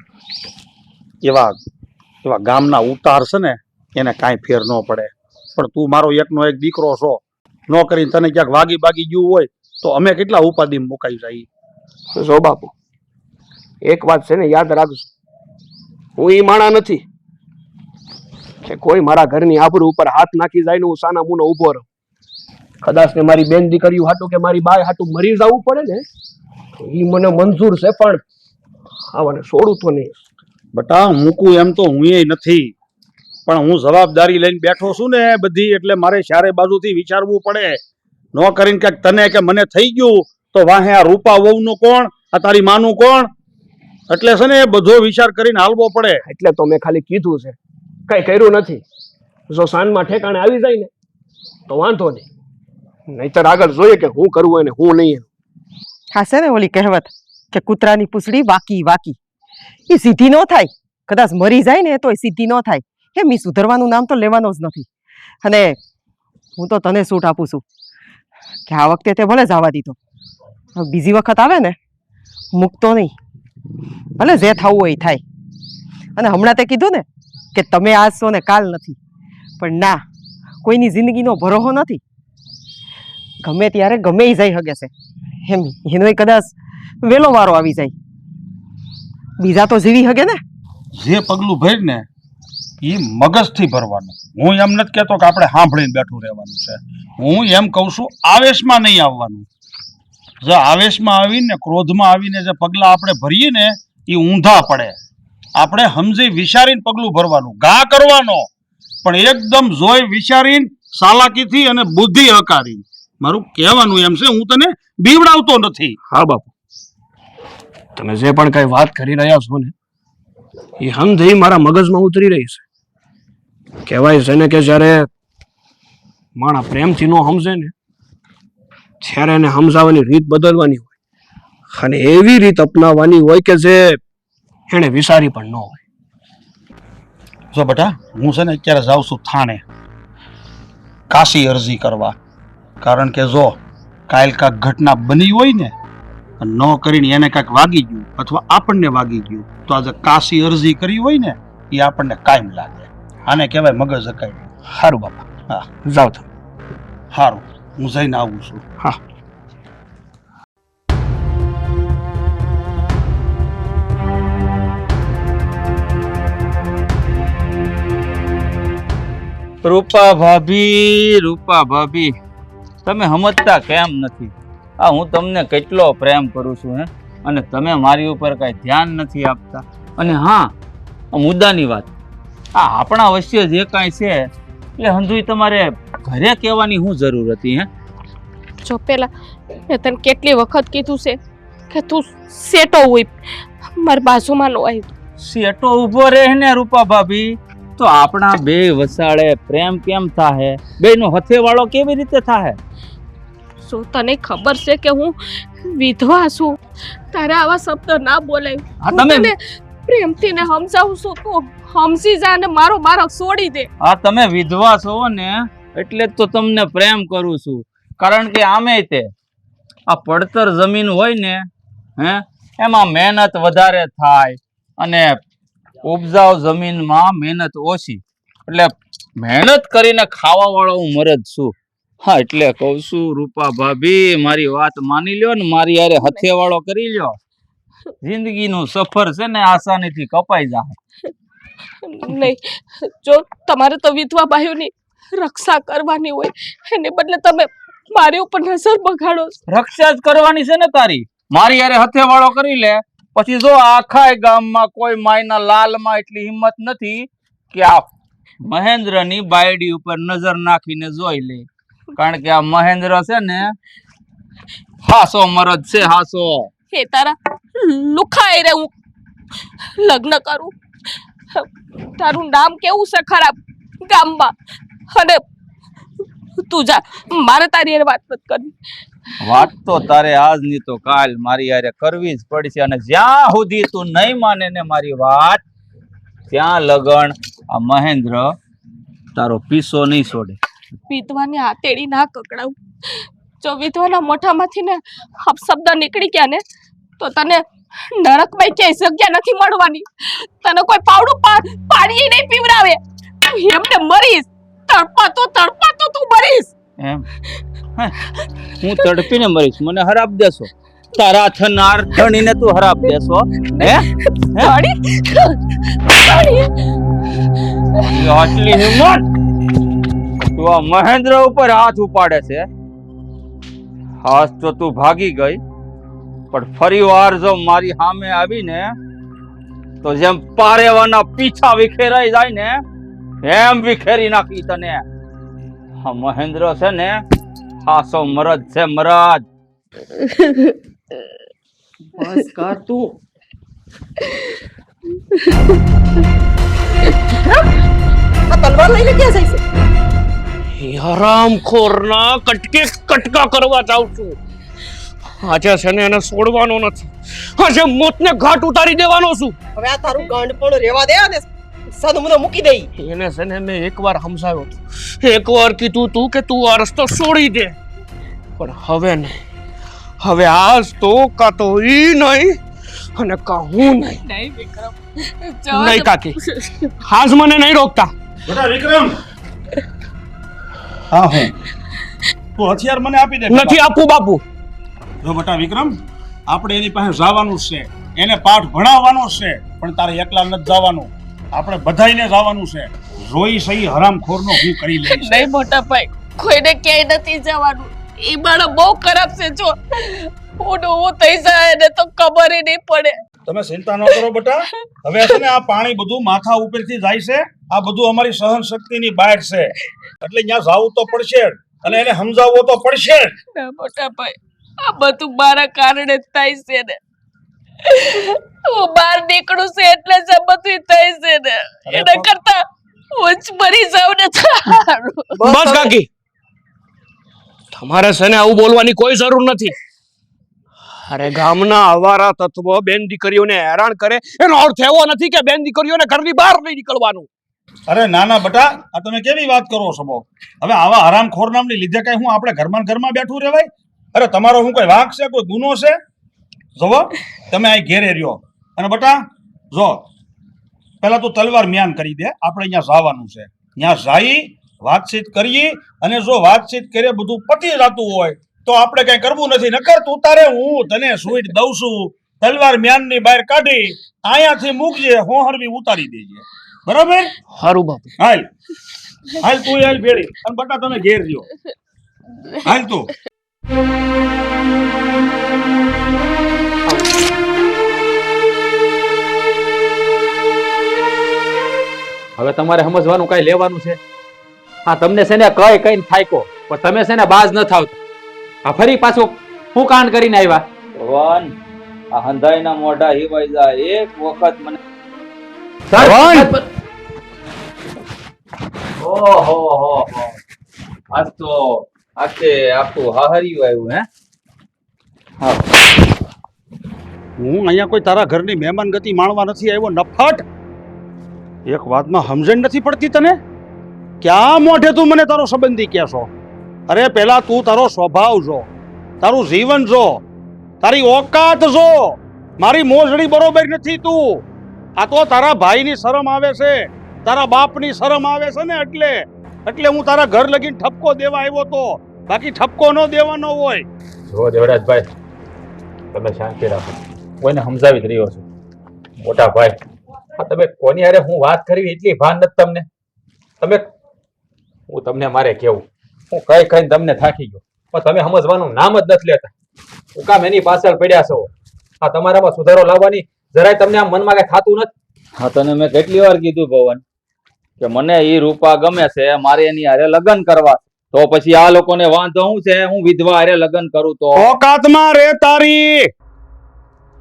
એવા ગામના ઉતાર છે ને એને કાંઈ ફેર ન પડે, પણ તું મારો એકનો એક દીકરો છો. ન કરીને તને ક્યાંક વાગી ગયું હોય તો અમે કેટલા ઉપાધિ મુકાઈ જાય. જો બાપુ, એક વાત છે ને યાદ રાખજો, હું ઈ માણા નથી કે કોઈ મારા ઘરની આબરૂ ઉપર હાથ નાખી જાય ને હું સાના મુનો ઉભો રહું. કદાચ ને મારી બેન દીકરીઓ હાટું કે મારી બાય હાટું મરી જવું પડે ને ઈ મને મંજૂર છે, પણ આવાને છોડું તો નહીં. બટા, મૂકું એમ તો હું નથી, પણ હું જવાબદારી લઈને બેઠો છું ને બધી, એટલે મારે ચારે બાજુથી વિચારવું પડે. ન કરીને કે તને કે મને થઈ ગયું તો વાહે આ રૂપા વહુનું કોણ, આ તારી માનું કોણ? એટલે છે ને એ બધો વિચાર કરીને હાલવો પડે. એટલે તો મેં ખાલી કીધું છે, કઈ કર્યું નથી. જો સાંજમાં ઠેકાણે આવી જાય ને તો વાંધો નહીં, નહીતર આગળ જોઈએ કે હું કરવું અને હું નહીં. હા છે ને ઓલી કહેવત કે કૂતરાની પૂંછડી વાકી વાકી, એ સીધી ન થાય. કદાચ મરી જાય ને તો એ સીધી ન થાય. એમ ઈ સુધરવાનું નામ તો લેવાનો જ નથી. અને હું તો તને સૂટ આપું છું કે આ વખતે તે ભલે જવા દીધો, હવે બીજી વખત આવે ને મૂકતો નહીં, ભલે જે થવું હોય એ થાય. અને હમણાં તે કીધું ને કે તમે આજ છો ને કાલ નથી, પણ ના, કોઈની જિંદગીનો ભરોસો નથી. ગમે ત્યારે ગમે એ જઈ શકે છે, એમ એનોય કદાચ વહેલો વારો આવી જાય. બીજા તો જીવી શકે ને. જે પગલું ભર ને એ મગજથી ભરવાનું. હું એમ નથી કહેતો કે આપણે સાંભળીને બેઠું રહેવાનું છે. હું એમ કહું છું આવેશમાં નહીં આવવાનું. જો આવેશમાં આવીને ક્રોધમાં આવીને જે પગલાં આપણે ભરીએ ને એ ઊંધા પડે. આપણે સમજી વિચારીને પગલું ભરવાનું, ઘા કરવાનો, પણ એકદમ જોઈ વિચારીને ચાલાકીથી અને બુદ્ધિ હકારીને. મારું કહેવાનું એમ છે, હું તને બીવડાવતો નથી. હા બાપુ, તમે જે પણ કઈ વાત કરી રહ્યા છો ને એ સમજી મારા મગજમાં ઉતરી રહી છે. કહેવાય છે ને કે જ્યારે માણસ પ્રેમથી નો સમજે ને ત્યારે એને સમજાવવાની રીત બદલવાની હોય, અને એવી રીત અપનાવવાની હોય કે જે એને વિચારી પણ ન હોય. જો બેટા, હું છે ને અત્યારે જાઉં છું થાણે કાશી અરજી કરવા. કારણ કે જો કાલ કાંઈક ઘટના બની હોય ને ન કરીને એને કાંઈક વાગી ગયું અથવા આપણને વાગી ગયું તો આજે કાશી અરજી કરી હોય ને એ આપણને કાયમ લાગે. આને કહેવાય મગજ અકાય. સારું બાપા, હા જાઓ તમે. સારું, હું જઈને આવું છું. હા. રૂપા ભાભી, તમે સમજતા કેમ નથી? આ હું તમને કેટલો પ્રેમ કરું છું હે, અને તમે મારી ઉપર કઈ ધ્યાન નથી આપતા. અને હા, મુદ્દાની વાત, આ આપણા વચ્ચે જે કાંઈ છે એટલે હંધુય તમારે ઘરે કહેવાની શું જરૂર હતી હે? જો પેલા મેં તને કેટલી વખત કીધું છે કે તું સેટો હોય, મારી બાજુમાં નો આવી. સેટો ઊભો રહે ને રૂપા ભાભી, તો આપણા બે વસાળે પ્રેમ કેમ થાહે? બેયનો હથેવાળો કેવી રીતે થાહે? શું તને ખબર છે કે હું વિધવા છું? તારે આવા શબ્દ ના બોલાય. હા, હું તને પ્રેમથી ને સમજાવું છું, તું સમજી જા ને મારો માર્ગ છોડી દે. હા, તમે વિધવા છો ને એટલે જ તો તમને પ્રેમ કરું છું. કારણ કે આમે તે આ પડતર જમીન હોય ને હે, એમાં મહેનત વધારે થાય અને ઉપજાઉ જમીનમાં મહેનત ઓછી. એટલે મહેનત કરીને ખાવા વાળો હું મરદ છું. હા, એટલે કહું છું રૂપા ભાભી, મારી વાત માની લ્યો ને મારી યારે હથેવાળો કરી લ્યો. જિંદગીનું સફર છે ને આસાનીથી કપાઈ જાય. નહીં, જો તમારે તો વિધવા ભાઈઓની રક્ષા કરવાની હોય એને બદલે તમે મારી ઉપર નજર બગાડો છો. રક્ષા જ કરવાની છે ને તારી. મારી યારે હથેવાળો કરી લે, પછી જો આખા ગામમાં કોઈ માયના લાલમાં એટલી હિંમત નથી કે આ મહેન્દ્રની બાયડી ઉપર નજર નાખીને જોઈ લે. કારણ કે આ મહેન્દ્ર છે ને હાસો મરદ છે, હાસો. હે તારા લુખાઈ રે હું લગ્ન કરું? તારું નામ કેવું છે ખરાબ ગામમાં? અને તું જા, મારે તારી હારે વાત નથી કરવી. વાત તો તારે આજની તો કાલ મારી હારે કરવી જ પડશે. અને જ્યાં સુધી તું નહીં માને ને મારી વાત, ત્યાં લગન આ મહેન્દ્ર તારો પીસો નહીં છોડે. વિધવાને હાથેડી ના કકડાવું. જો વિધવાના મોઢામાંથી ને અપશબ્દ નીકળી ગયા ને તો તને નરકમાં ક્યાંય જગ્યા નથી મળવાની. તને કોઈ પાવડું પાણી નહીં પીવડાવે. એમને મરીશ, તડપાતો તું મરીશ. એમ હું તડપીને મરીશ? મને હરાબ દેશો? તારા થનાર ધણીને તું હરાબ દેશો હે? આટલી હિંમત તું આ મહેન્દ્ર ઉપર હાથ ઉપાડે છે? હાથ તો તું ભાગી ગઈ, પણ ફરી વાર જો મારી સામે આવીને તો જેમ પારેવાના પીછા વિખેરાઈ જાય ને એમ વિખેરી નાખી તને. હા, મહેન્દ્ર છે ને હાસો મરદ છે, મરદ. બસ કર તું. આ તલવાર લઈને ક્યાં જાય છે? હરામખોરના કટકે કટકા કરવા જાઉં છું. આજે છે ને એને છોડવાનો નથી, આજે મોતને ઘાટ ઉતારી દેવાનો છું. હવે આ તારું ગાંડ પણ રેવા દે અને સદમુનો મૂકી દઈ. એને છે ને મેં એકવાર સમજાવ્યો હતો, એકવાર કીધું તું કે તું આ રસ્તો છોડી દે, પણ હવે નહીં. હવે આજ તો કાં તો ઈ નહીં અને કાં હું નહીં. નહીં વિક્રમ નહીં કાકી, આજ મને નહીં રોકતા. બેટા વિક્રમ, હા હું તું હથિયાર મને આપી દે. નથી આપવું બાપુ. જો બેટા વિક્રમ, આપણે એની પાસે જવાનું છે, એને પાઠ ભણાવવાનો છે, પણ તારે એકલા નથી જવાનું, આપણે બધાઈને જવાનું છે. જોઈ સહી હરામખોરનો હું કરી લઈશ. નહીં મોટા ભાઈ, કોઈને ક્યાંય નથી જવાનું. એ માણસ બહુ ખરાબ છે. જો હું થઈ જાય ને તો ખબર નહીં પડે. તમે ચિંતા ન કરો બેટા. હવે છે ને આ પાણી બધું માથા ઉપરથી જાય છે, આ બધું અમારી સહન શક્તિની બહાર છે, એટલે ત્યાં જાવું તો પડશે જ, અને એને સમજાવવો તો પડશે જ. ના મોટા ભાઈ, આ બધું મારા કારણે જ થાય છે ને. હું બહાર નીકળું છું એટલે જ આ બધું થાય છે ને. એના કરતા હું જ મરી જાઉં ને સારું. બસ કાકી, તમારે છે ને આવું બોલવાની કોઈ જરૂર નથી. અરે ગામના અવારા તત્વો બેન દીકરીઓને હેરાન કરે એનો અર્થ એવો નથી કે બેન દીકરીઓને ઘરની બહાર નહીં નીકળવાનું. અરે નાના બેટા, આ તમે કેવી વાત કરો છો? હવે આવા હરામખોર નામની લીધે કઈ હું આપણે ઘરમાં ઘરમાં બેઠું રહેવાય? અરે તમારો શું કોઈ વાંક છે, કોઈ ગુનો છે? જોવો તમે અહીં ઘેરે રહ્યો, અને બેટા જો પેલા તો તલવાર મ્યાન કરી દે. આપણે અહીંયા જવાનું છે, ત્યાં જઈ વાતચીત કરીએ, અને જો વાતચીત કરે બધું પતી જતું હોય તો આપણે કઈ કરવું નથી. નકર તું તારે હું તને સ્વીટ દઉં છું, તલવાર મ્યાનની બહાર કાઢી અહીંયાથી મૂકજે, હોહરવી ઉતારી દેજે. બરાબર? હારું બાપુ. હાલ હાલ તું હાલ ભેળી, અને બેટા તમે ઘેર રહ્યો. હાલ તું. હવે તમારે સમજવાનું કઈ લેવાનું છે? હા, તમને છે ને કઈ કઈ થાયકો, પણ તમે છે ને બાજ ન થાવ. આ ફરી પાછું હું કાંડ કરીને આવ્યા? ભગવાન, આ હંધાઈના મોઢા હિવાઈ જાય એક વખત મને. ઓહો, આજ તો આખે આખું હાહર્યું આવ્યું. હે હા, હું અહીંયા કોઈ તારા ઘરની મહેમાન ગતિ માણવા નથી આવ્યો. નફટ એક વાતમાં સમજણ નથી પડતી તને. ક્યાં મોઢે તું મને તારો સંબંધી કહેશો? અરે પેલા તું તારો સ્વભાવ જો, તારું જીવન જો, તારી ઓકાત જો. મારી મોજડી બરોબર નથી તું. આ તો તારા ભાઈની શરમ આવે છે, તારા બાપની શરમ આવે છે ને, એટલે હું તારા ઘર લગીને ઠપકો દેવા આવ્યો તો, બાકી ઠપકો ન દેવાનો હોય. જો દેવરાજભાઈ, તમે શાંતિ રાખો, કોઈને સમજાવી જ રહ્યો છું. મોટા ભાઈ, તમે કોની હારે હું વાત કરવી એટલી ભાન નથી તમને. હું તમને મારે કેવું, હું કઈ કઈ તમને થાકી ગયો, પણ તમે સમજવાનું નામ જ નથી લેતા. હું કામ એની પાછળ પડ્યા છો? આ તમારામાં સુધારો લાવવાની જરાય તમને આમ મનમાં કઈ થતું નથી? હા, તને મેં કેટલી વાર કીધું ભવન કે મને ઈ રૂપા ગમે છે, મારે એની હારે લગ્ન કરવા. તો પછી આ લોકોને વાંધો શું છે હું વિધવા હારે લગ્ન કરું તો? ઓકાતમાં રે તારી.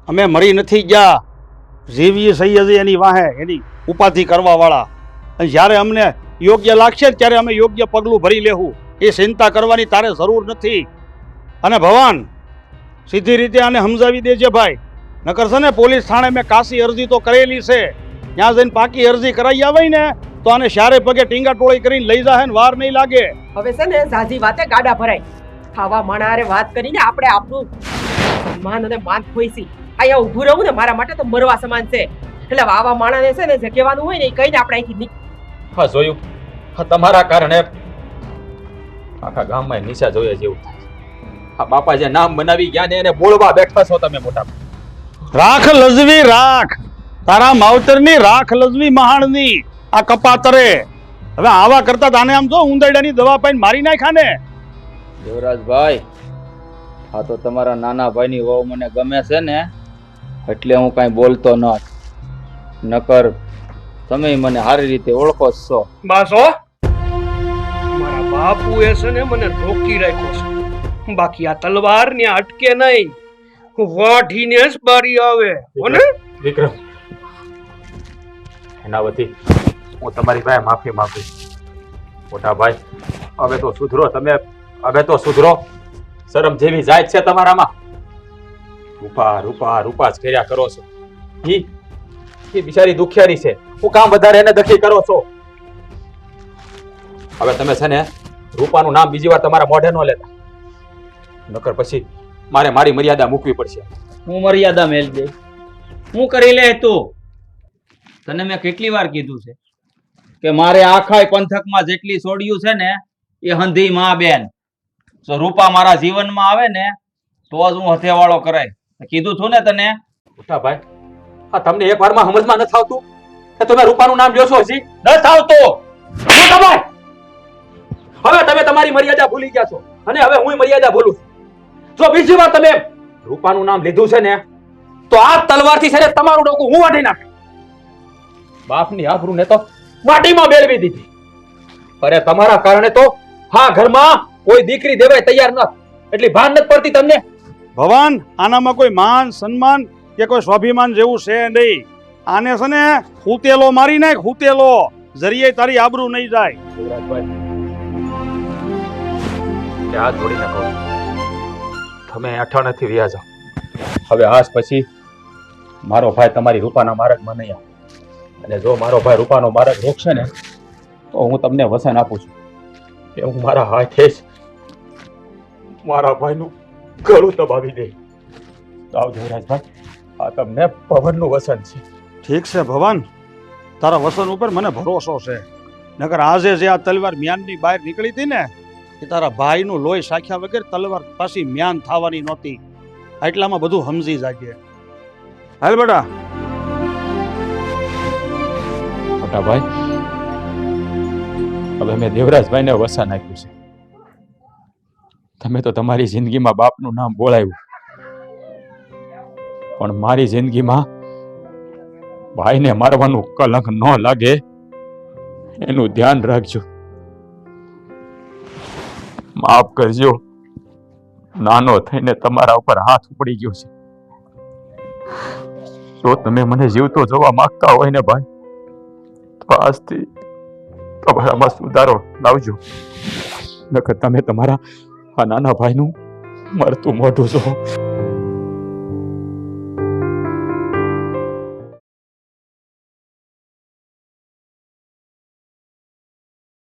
અમે મરી નથી ગયા, જીવીએ સહી એની વાહે, એની ઉપાધિ કરવા વાળા. અને જ્યારે અમને યોગ્ય લાગશે ત્યારે અમે યોગ્ય પગલું ભરી લેવું. એ ચિંતા કરવાની તારે જરૂર નથી. અને ભવાન, સીધી રીતે આને સમજાવી દેજે ભાઈ. નકર છે ને પોલીસ થાણે મેં કાસી અરજી તો કરેલી છે, ત્યાં જઈને પાકી અરજી કરાવી આવે ને તો આને શારે પગે ટીંગા ટોળી કરીને લઈ જાહે ને વાર નહીં લાગે. હવે છે ને ઝાઝી વાતે ગાડા ભરાય. ખાવા માણારે વાત કરીને આપણે આપણું સન્માન અને માન ખોઈસી. અહીંયા ઊભું રહું ને મારા માટે તો મરવા સમાન છે. એટલે આવા માણાને છે ને જે કહેવાનું હોય ને એ કહીને આપણે અહીંથી હા, જોયું, હા, તમારા કારણે આખા ગામમાં નિશા જોઈએ જેવું થાય. આ બાપા જે નામ બનાવી ગયા ને એને બોલવા બેઠા છો તમે મોટા. રાખ લજવી રાખ, તારા માવતરની રાખ લજવી મહાણની આ કપાતરે. હવે આવા કરતા તાને આમ જો ઉંદરડાની દવા પાઈને મારી નાખ્યા ને. દેવરાજભાઈ, આ તો તમારા નાના ભાઈની વહુ મને ગમે છે ને, એટલે હું કાંઈ બોલતો નથી. નકર તમે મને સારી રીતે ઓળખો જ છો. બસ હો, મારા બાપુએ છે ને મને રોકી રાખ્યો છે, બાકી આ તલવાર ને અટકે નહીં, વાઢીને જ બારી આવે. હોને વિક્રમ, એના વતી હું તમારી પાસે માફી માંગુ છું. મોટા ભાઈ, હવે તો સુધરો તમે, હવે તો સુધરો. શરમ જેવી જાય છે તમારામાં. રૂપા રૂપા રૂપા જ કર્યા કરો છો. એ બિચારી દુખિયારી છે, હું કામ વધારે એને દખી કરો છો? હવે તમે છે ને રૂપાનું નામ બીજી વાર તમારા મોઢે ન લેતા, નકર પછી મારે મારી મર્યાદા મૂકવી પડશે. હું મર્યાદા મેલ દે, હું કરી લે તું? તને મેં કેટલી વાર કીધું છે કે મારે આખા પંથકમાં જેટલી સોડિયું છે ને એ હંધી માં બેન. જો રૂપા મારા જીવનમાં આવે ને તો જ હું હથેવાળો કરાય. કીધું છું ને તને. મોટા ભાઈ, આ તમને એક વારમાં સમજમાં નથી આવતું કે તમે રૂપાનું નામ લ્યો છો? હજી ન થાવતો. મોટા ભાઈ, હવે તમે તમારી મર્યાદા ભૂલી ગયા છો અને હવે હું મર્યાદા ભૂલું છું. જો બીજી વાર તમે રૂપાનું નામ લીધું છે ને તો આ તલવારથી છે ને તમારું ડોકું હું વાઢી નાખ. બાપની આબરૂને તો માટીમાં બેળવી દીધી. અરે તમારા કારણે તો હા ઘરમાં કોઈ દીકરી દેવાય તૈયાર ન, એટલી ભાન નથી પડતી તમને. ભવાન, આનામાં કોઈ માન સન્માન કે કોઈ સ્વાભિમાન જેવું છે નહીં. આને છે ને હુતેલો મારી નાખ, હુતેલો, જરીએ તારી આબરૂ નહીં જાય. હાથ જોડીને કહું, તમે અઠાણેથી વ્યા જાઓ. હવે આજ પછી મારો ભાઈ તમારી રૂપાના માર્ગમાં નહીં આવે. અને જો મારો ભાઈ રૂપાનો માર્ગ રોકશે ને તો હું તમને વસન આપું છું કે હું મારા હાથે જ મારા ભાઈનું ગળું દબાવી દે. આવ જયરાજભાઈ, આ તમને પવનનું વસન છે. ઠીક છે ભવાન, તારા વસન ઉપર મને ભરોસો છે. નકર આજે જે આ તલવાર મ્યાનની બહાર નીકળી હતી ને એ તારા ભાઈનું લોહી સાખ્યા વગર તલવાર પાછી મ્યાન થવાની નહોતી. એટલામાં બધું સમજી જાગે. હાલ બેટા. મોટા ભાઈ, હવે મેં દેવરાજભાઈને વસન આપ્યું છે. તમે તો તમારી જિંદગીમાં બાપનું નામ બોલાવ્યું, પણ મારી જિંદગીમાં ભાઈને મારવાનું કલંક ન લાગે એનું ધ્યાન રાખજો. માફ કરજો, નાનો થઈને તમારા ઉપર હાથ ઉપડી ગયો છે. જો તમે મને જીવતો જોવા માંગતા હોય ને ભાઈ, તો આજથી તમારામાં સુધારો લાવજો. નકર તમે તમારા આ નાના ભાઈનું મરતું મોઢું જો.